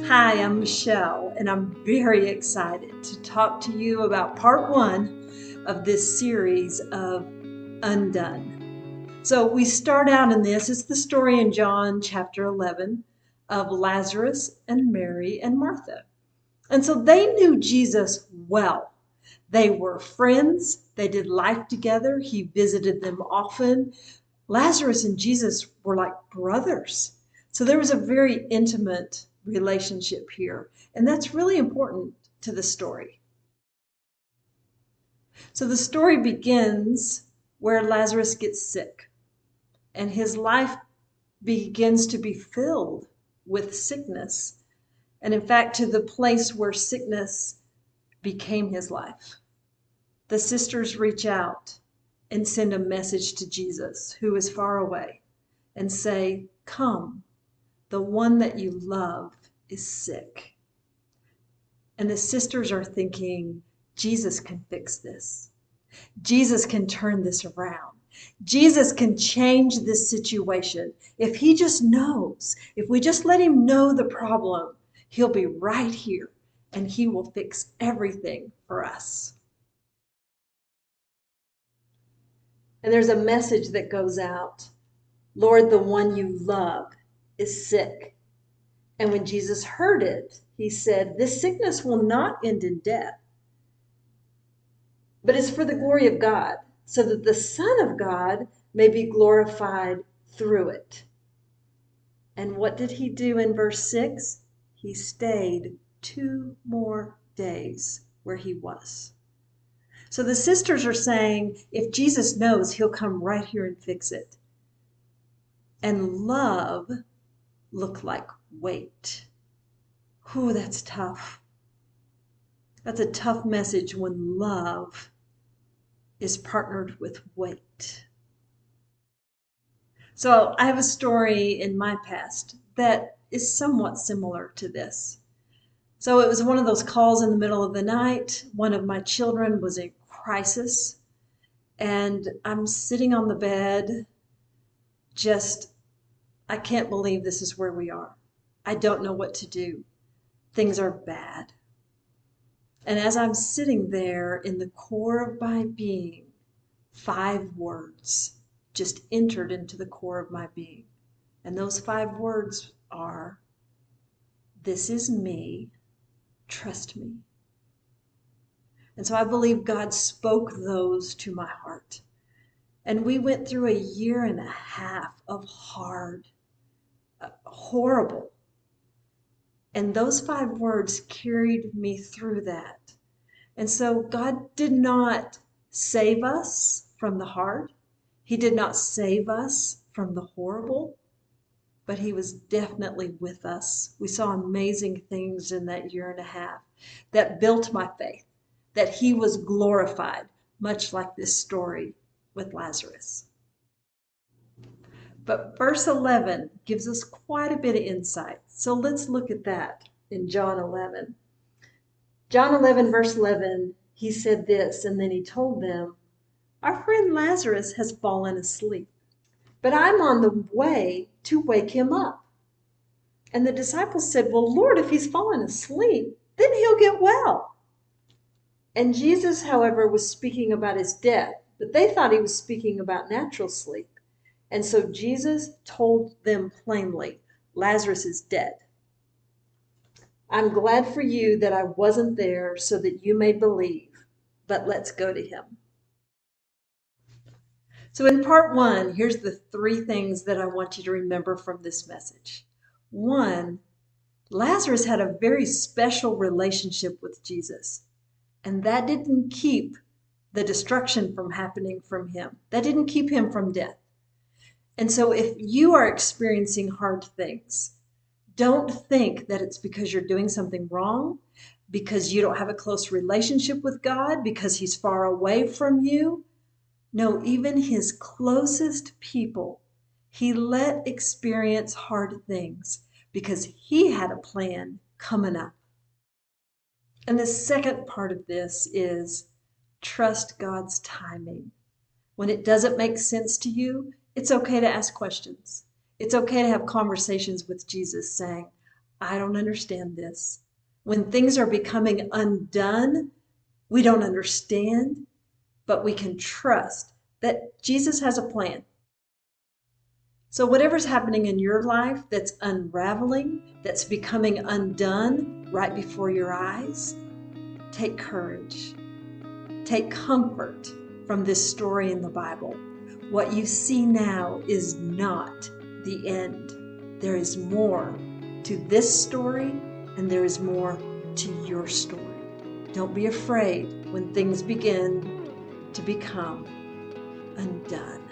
Hi, I'm Michelle, and I'm very excited to talk to you about part one of this series of Undone. So, we start out in this, it's the story in John chapter 11 of Lazarus and Mary and Martha. And so they knew Jesus well. They were friends, they did life together, he visited them often. Lazarus and Jesus were like brothers. So there was a very intimate relationship here. And that's really important to the story. So the story begins where Lazarus gets sick and his life begins to be filled with sickness. And in fact, to the place where sickness became his life. The sisters reach out and send a message to Jesus, who is far away, and say, "Come, the one that you love is sick." And the sisters are thinking, Jesus can fix this. Jesus can turn this around. Jesus can change this situation. If he just knows, if we just let him know the problem, he'll be right here and he will fix everything for us. And there's a message that goes out. Lord, the one you love is sick. And when Jesus heard it, he said, this sickness will not end in death, but is for the glory of God, so that the Son of God may be glorified through it. And what did he do in verse 6? He stayed 2 more days where he was. So the sisters are saying, if Jesus knows, he'll come right here and fix it. And love looked like wait. Whew, that's tough. That's a tough message when love is partnered with wait. So I have a story in my past that is somewhat similar to this. So it was one of those calls in the middle of the night. One of my children was in crisis, and I'm sitting on the bed, I can't believe this is where we are. I don't know what to do. Things are bad. And as I'm sitting there in the core of my being, 5 words just entered into the core of my being. And those 5 words are, this is me, trust me. And so I believe God spoke those to my heart. And we went through a year and a half of hard, horrible. And those 5 words carried me through that. And so God did not save us from the hard. He did not save us from the horrible, but he was definitely with us. We saw amazing things in that year and a half that built my faith, that he was glorified, much like this story with Lazarus. But verse 11 gives us quite a bit of insight. So let's look at that in John 11. John 11, verse 11, he said this, and then he told them, our friend Lazarus has fallen asleep, but I'm on the way to wake him up. And the disciples said, well, Lord, if he's fallen asleep, then he'll get well. And Jesus, however, was speaking about his death, but they thought he was speaking about natural sleep. And so Jesus told them plainly, Lazarus is dead. I'm glad for you that I wasn't there so that you may believe, but let's go to him. So in part 1, here's the 3 things that I want you to remember from this message. 1, Lazarus had a very special relationship with Jesus, and that didn't keep the destruction from happening from him. That didn't keep him from death. And so if you are experiencing hard things, don't think that it's because you're doing something wrong, because you don't have a close relationship with God, because he's far away from you. No, even his closest people, he let experience hard things because he had a plan coming up. And the second part of this is trust God's timing. When it doesn't make sense to you, it's okay to ask questions. It's okay to have conversations with Jesus saying, I don't understand this. When things are becoming undone, we don't understand, but we can trust that Jesus has a plan. So whatever's happening in your life that's unraveling, that's becoming undone right before your eyes, take courage. Take comfort from this story in the Bible. What you see now is not the end. There is more to this story, and there is more to your story. Don't be afraid when things begin to become undone.